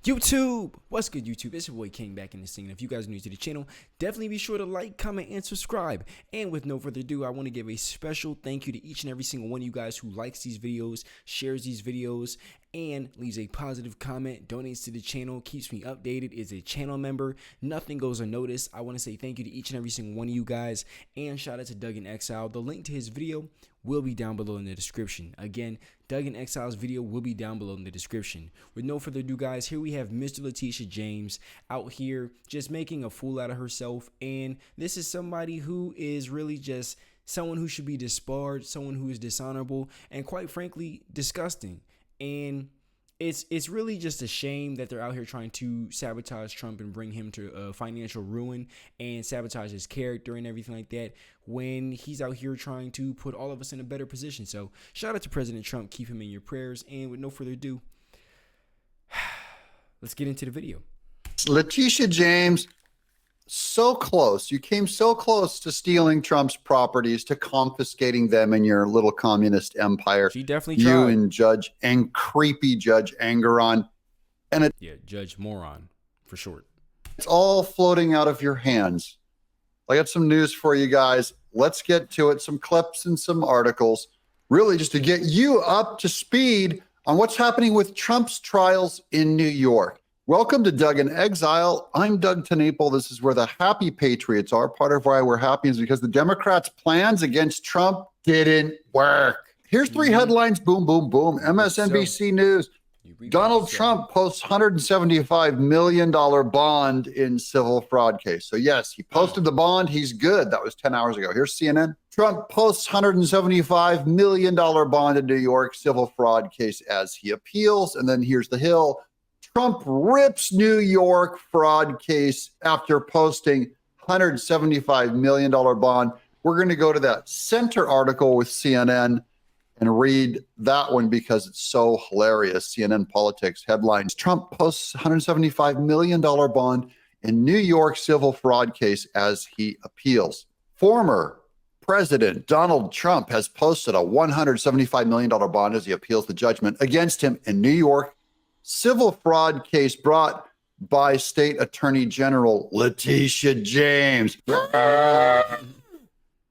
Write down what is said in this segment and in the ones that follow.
YouTube, what's good YouTube? It's your boy King back in the scene. If you guys are new to the channel, definitely be sure to like, comment, and subscribe. And with no further ado, I want to give a special thank you to each and every single one of you guys who likes these videos, shares these videos, and leaves a positive comment, donates to the channel, keeps me updated, is a channel member. Nothing goes unnoticed. I want to say thank you to each and every single one of you guys, and shout out to Doug in Exile. The link to his video will be down below in the description. Again, Doug in Exile's video will be down below in the description. With no further ado, guys, here we have Mr. Letitia James out here just making a fool out of herself. And this is somebody who is really just someone who should be disbarred, someone who is dishonorable, and quite frankly, disgusting. And it's really just a shame that they're out here trying to sabotage Trump and bring him to financial ruin and sabotage his character and everything like that when he's out here trying to put all of us in a better position. So shout out to President Trump. Keep him in your prayers. And with no further ado, let's get into the video. Letitia James, so close. You came so close to stealing Trump's properties, to confiscating them in your little communist empire. She definitely tried. You and creepy Judge Engoron. And Judge Moron for short. It's all floating out of your hands. I got some news for you guys. Let's get to it. Some clips and some articles, really just to get you up to speed on what's happening with Trump's trials in New York. Welcome to Doug in Exile. I'm Doug Tenapel. This is where the happy patriots are. Part of why we're happy is because the Democrats' plans against Trump didn't work. Here's three headlines. Boom, boom, boom. MSNBC News. Donald Trump posts $175 million bond in civil fraud case. So yes, he posted the bond. He's good. That was 10 hours ago. Here's CNN. Trump posts $175 million bond in New York civil fraud case as he appeals. And then here's the Hill. Trump rips New York fraud case after posting $175 million bond. We're going to go to that center article with CNN and read that one because it's so hilarious. CNN Politics headlines. Trump posts $175 million bond in New York civil fraud case as he appeals. Former President Donald Trump has posted a $175 million bond as he appeals the judgment against him in New York civil fraud case brought by State Attorney General Letitia James.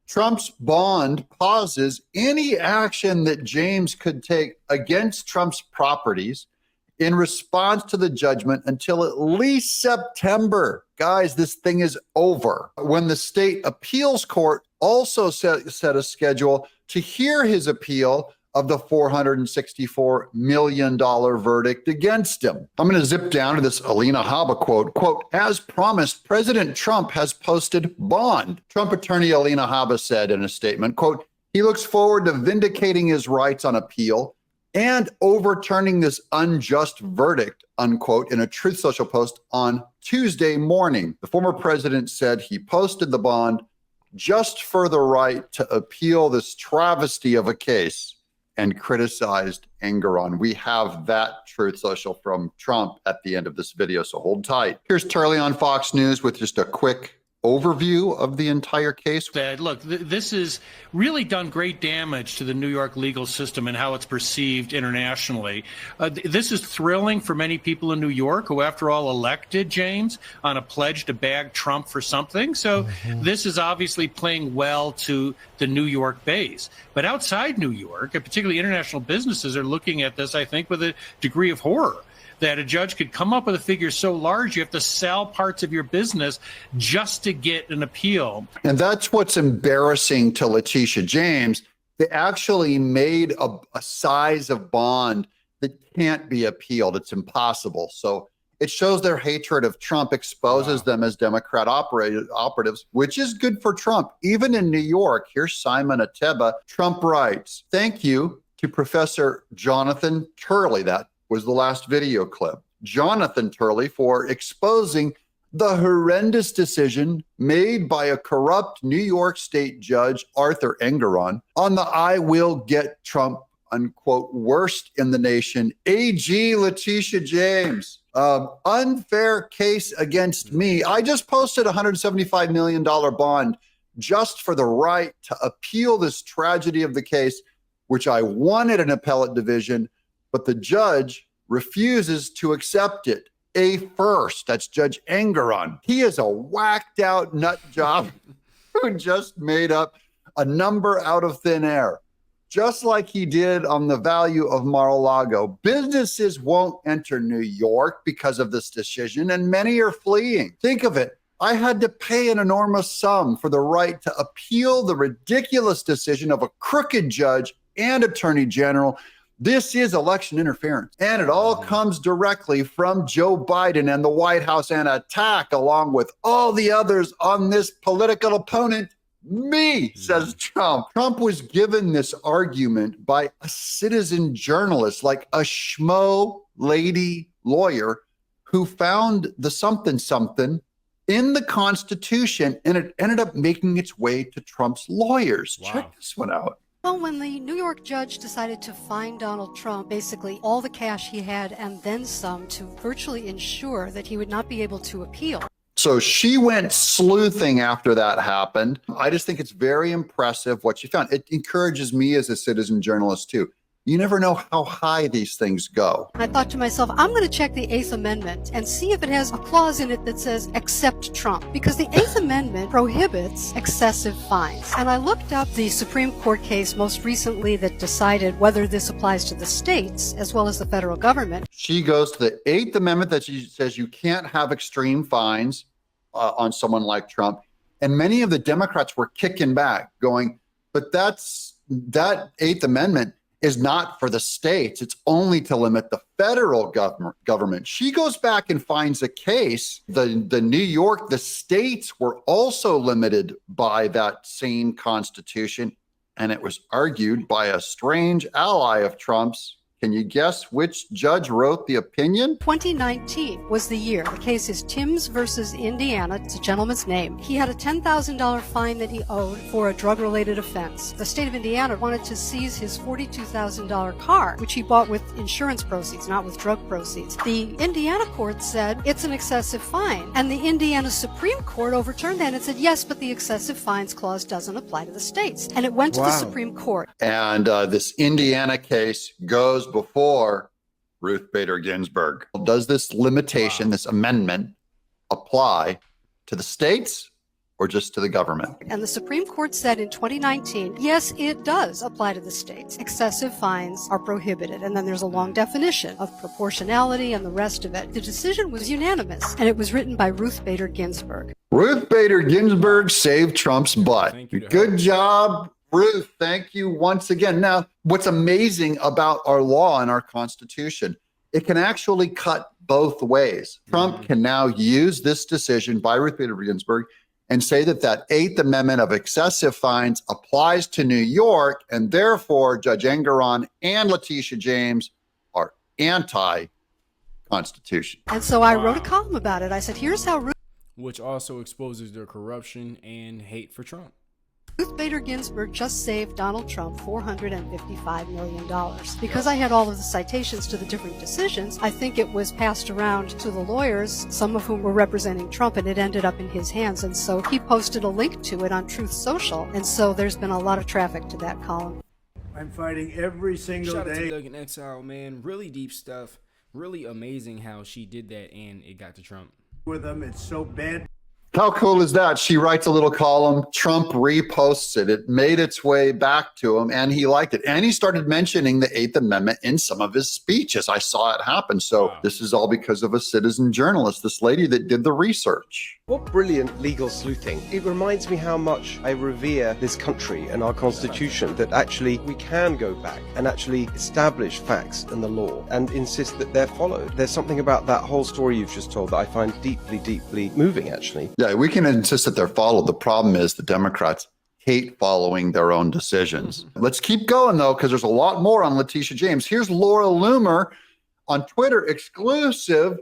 Trump's bond pauses any action that James could take against Trump's properties in response to the judgment until at least September. Guys, this thing is over. When the state appeals court also set a schedule to hear his appeal of the $464 million verdict against him. I'm going to zip down to this Alina Habba quote. Quote, as promised, President Trump has posted bond. Trump attorney Alina Habba said in a statement, quote, he looks forward to vindicating his rights on appeal and overturning this unjust verdict, unquote, in a Truth Social post on Tuesday morning. The former president said he posted the bond just for the right to appeal this travesty of a case, and criticized Engoron. We have that Truth Social from Trump at the end of this video, so hold tight. Here's Turley on Fox News with just a quick overview of the entire case. Look, this has really done great damage to the New York legal system and how it's perceived internationally. This is thrilling for many people in New York who, after all, elected James on a pledge to bag Trump for something. So this is obviously playing well to the New York base. But outside New York, and particularly international businesses, are looking at this, I think, with a degree of horror. That a judge could come up with a figure so large you have to sell parts of your business just to get an appeal. And that's what's embarrassing to Letitia James. They actually made a size of bond that can't be appealed. It's impossible. So it shows their hatred of Trump, exposes them as Democrat operatives, which is good for Trump. Even in New York, here's Simon Ateba. Trump writes, thank you to Professor Jonathan Turley. That was the last video clip. Jonathan Turley for exposing the horrendous decision made by a corrupt New York State judge, Arthur Engoron, on the I will get Trump, unquote, worst in the nation, AG Letitia James. Unfair case against me. I just posted a $175 million bond just for the right to appeal this tragedy of the case, which I won at an appellate division, but the judge refuses to accept it. a first. That's Judge Engoron. He is a whacked out nut job who just made up a number out of thin air, just like he did on the value of Mar-a-Lago. Businesses won't enter New York because of this decision, and many are fleeing. Think of it. I had to pay an enormous sum for the right to appeal the ridiculous decision of a crooked judge and attorney general. This is election interference, and it all comes directly from Joe Biden and the White House, and attack along with all the others on this political opponent. Me, says Trump. Trump was given this argument by a citizen journalist, like a schmo lady lawyer who found the something in the Constitution, and it ended up making its way to Trump's lawyers. Wow. Check this one out. Well, when the New York judge decided to fine Donald Trump basically all the cash he had and then some to virtually ensure that he would not be able to appeal. So she went sleuthing after that happened. I just think it's very impressive what she found. It encourages me as a citizen journalist too. You never know how high these things go. I thought to myself, I'm going to check the Eighth Amendment and see if it has a clause in it that says accept Trump, because the Eighth Amendment prohibits excessive fines. And I looked up the Supreme Court case most recently that decided whether this applies to the states as well as the federal government. She goes to the Eighth Amendment that she says you can't have extreme fines on someone like Trump. And many of the Democrats were kicking back, going, but that Eighth Amendment is not for the states. It's only to limit the federal government. She goes back and finds a case. The New York, the states were also limited by that same constitution. And it was argued by a strange ally of Trump's. Can you guess which judge wrote the opinion? 2019 was the year. The case is Timms versus Indiana. It's a gentleman's name. He had a $10,000 fine that he owed for a drug-related offense. The state of Indiana wanted to seize his $42,000 car, which he bought with insurance proceeds, not with drug proceeds. The Indiana court said it's an excessive fine, and the Indiana Supreme Court overturned that and said, yes, but the excessive fines clause doesn't apply to the states. And it went to the Supreme Court. And this Indiana case goes before Ruth Bader Ginsburg. Does this limitation, this amendment, apply to the states or just to the government? And the Supreme Court said in 2019, yes, it does apply to the states. Excessive fines are prohibited. And then there's a long definition of proportionality and the rest of it. The decision was unanimous, and it was written by Ruth Bader Ginsburg. Ruth Bader Ginsburg saved Trump's butt. Good job, Ruth. Thank you once again. Now, what's amazing about our law and our Constitution, it can actually cut both ways. Trump can now use this decision by Ruth Bader Ginsburg and say that that Eighth Amendment of excessive fines applies to New York, and therefore Judge Engoron and Letitia James are anti-Constitution. And so I wrote a column about it. I said, here's how which also exposes their corruption and hate for Trump. Ruth Bader Ginsburg just saved Donald Trump $455 million. Because I had all of the citations to the different decisions, I think it was passed around to the lawyers, some of whom were representing Trump, and it ended up in his hands. And so he posted a link to it on Truth Social. And so there's been a lot of traffic to that column. I'm fighting every single Shout out day. to Doug in Exile, man. Really deep stuff. Really amazing how she did that and it got to Trump. With them, it's so bad. How cool is that? She writes a little column. Trump reposts it. It made its way back to him, and he liked it. And he started mentioning the Eighth Amendment in some of his speeches. I saw it happen. So This is all because of a citizen journalist, this lady that did the research. What brilliant legal sleuthing. It reminds me how much I revere this country and our Constitution, that actually we can go back and actually establish facts and the law and insist that they're followed. There's something about that whole story you've just told that I find deeply, deeply moving, actually. Yeah, we can insist that they're followed. The problem is the Democrats hate following their own decisions. Let's keep going, though, because there's a lot more on Letitia James. Here's Laura Loomer on Twitter, exclusive.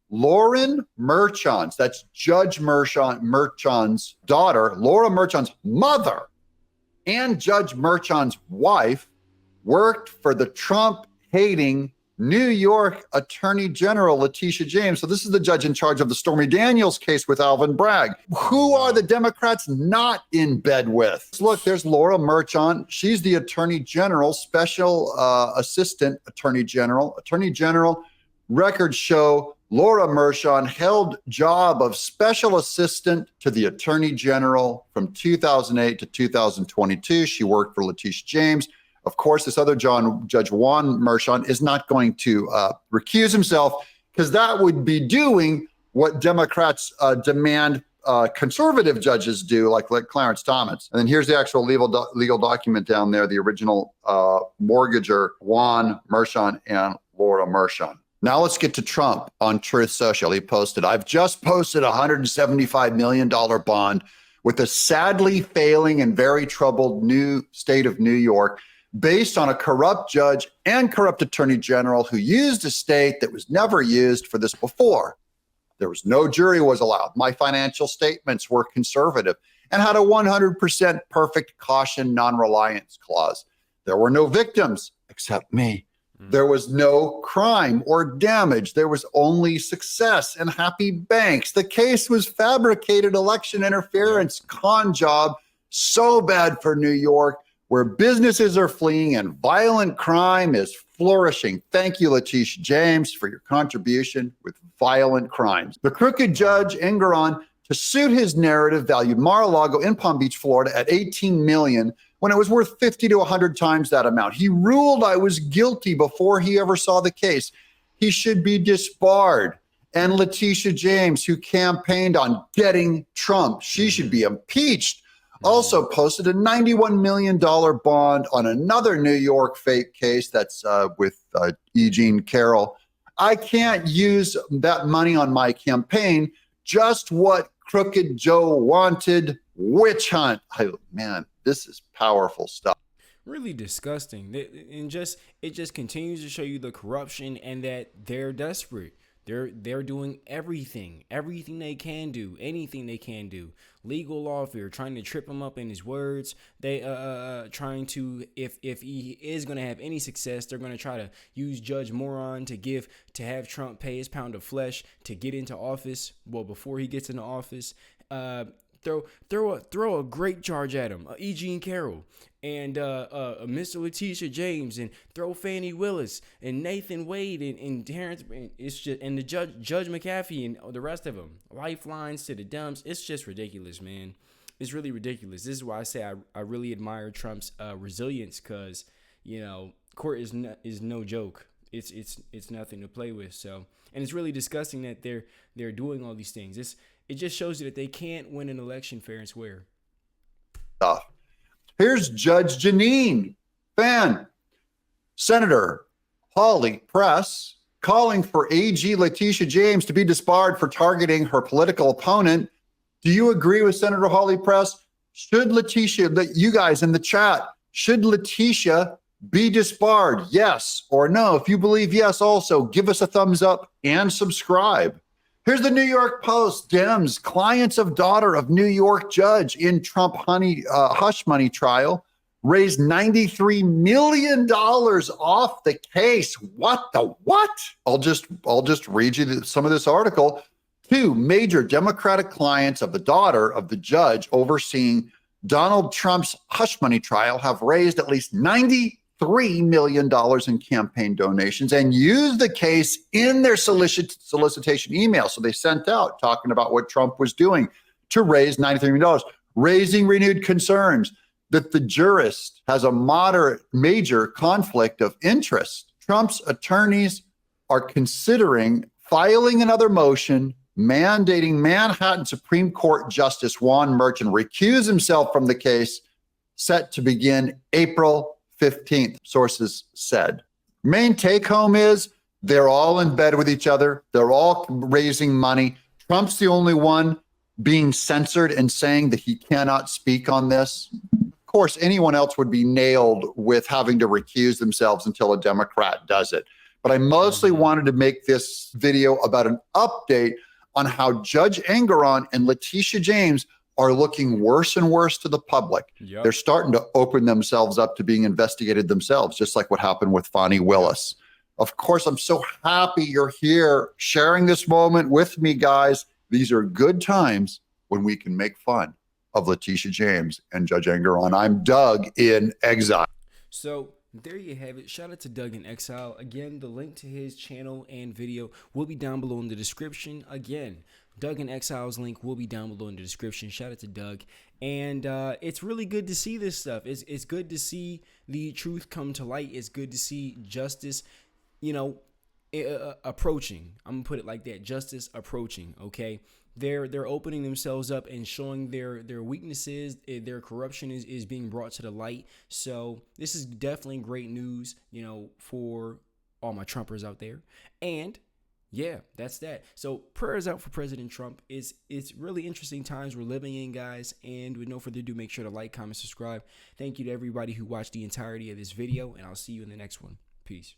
Lauren Merchants, that's Judge Merchant's daughter, Laura Merchant's mother, and Judge Merchant's wife worked for the Trump-hating New York Attorney General Letitia James. So this is the judge in charge of the Stormy Daniels case with Alvin Bragg. Who are the Democrats not in bed with? Look, there's Laura Merchant. She's the Attorney General, Special Assistant Attorney General. Records show Laura Mershon held job of special assistant to the Attorney General from 2008 to 2022. She worked for Letitia James. Of course, this other Judge Juan Mershon is not going to recuse himself, because that would be doing what Democrats demand conservative judges do, like Clarence Thomas. And then here's the actual legal document down there, the original mortgager, Juan Mershon and Laura Mershon. Now let's get to Trump on Truth Social. He posted, I've just posted a $175 million bond with a sadly failing and very troubled new state of New York, based on a corrupt judge and corrupt attorney general who used a state that was never used for this before. There was no jury was allowed. My financial statements were conservative and had a 100% perfect caution non-reliance clause. There were no victims except me. There was no crime or damage. There was only success and happy banks. The case was fabricated election interference, con job, so bad for New York, where businesses are fleeing and violent crime is flourishing. Thank you, Letitia James, for your contribution with violent crimes. The crooked judge, Engoron, to suit his narrative, valued Mar-a-Lago in Palm Beach, Florida at $18 million when it was worth 50 to 100 times that amount. He ruled I was guilty before he ever saw the case. He should be disbarred. And Letitia James, who campaigned on getting Trump, she should be impeached. Also posted a $91 million bond on another New York fake case that's with E. Jean Carroll. I can't use that money on my campaign. Just what Crooked Joe wanted. Witch hunt. Man, this is powerful stuff. Really disgusting. And it just continues to show you the corruption and that they're desperate. They're doing everything they can do, anything they can do. Legal lawfare, trying to trip him up in his words. They trying to, if he is going to have any success, they're going to try to use Judge Moron to have Trump pay his pound of flesh to get into office. Well, before he gets into office, throw a great charge at him, E. Jean Carroll and Mr. Letitia James, and throw Fannie Willis and Nathan Wade and Terrence. It's just, and the Judge McAfee and the rest of them, lifelines to the dumps. It's just ridiculous, man. It's really ridiculous. This is why I say I really admire Trump's resilience, because court is no joke. It's nothing to play with. So, and it's really disgusting that they're doing all these things. It just shows you that they can't win an election fair and square. Here's Judge Janine Fan. Senator Hawley Press calling for AG Letitia James to be disbarred for targeting her political opponent. Do you agree with Senator Hawley Press? Should Letitia, you guys in the chat, should Letitia be disbarred? Yes or no? If you believe yes, also give us a thumbs up and subscribe. Here's the New York Post. Dems, clients of daughter of New York judge in Trump hush money trial, raised $93 million off the case. What the what? I'll just read you some of this article. Two major Democratic clients of the daughter of the judge overseeing Donald Trump's hush money trial have raised at least $93 million in campaign donations and used the case in their solicitation email. So they sent out talking about what Trump was doing to raise $93 million, raising renewed concerns that the jurist has a major conflict of interest. Trump's attorneys are considering filing another motion mandating Manhattan Supreme Court Justice Juan Merchant recuse himself from the case, set to begin April 15th, sources said. Main take home is they're all in bed with each other. They're all raising money. Trump's the only one being censored and saying that he cannot speak on this. Of course, anyone else would be nailed with having to recuse themselves until a Democrat does it. But I mostly wanted to make this video about an update on how Judge Engoron and Letitia James are looking worse and worse to the public. Yep. They're starting to open themselves up to being investigated themselves, just like what happened with Fannie Willis. Of course, I'm so happy you're here sharing this moment with me, guys. These are good times when we can make fun of Letitia James and Judge Engoron. I'm Doug in exile. So there you have it. Shout out to Doug in Exile. Again, the link to his channel and video will be down below in the description. Again, Doug in Exile's link will be down below in the description. Shout out to Doug. And it's really good to see this stuff. It's good to see the truth come to light. It's good to see justice, you know, approaching. I'm gonna put it like that. Justice approaching. Okay, they're opening themselves up and showing their weaknesses. Their corruption is being brought to the light. So this is definitely great news, you know, for all my Trumpers out there. And yeah, that's that. So prayers out for President Trump. It's really interesting times we're living in, guys. And with no further ado, make sure to like, comment, subscribe. Thank you to everybody who watched the entirety of this video, and I'll see you in the next one. Peace.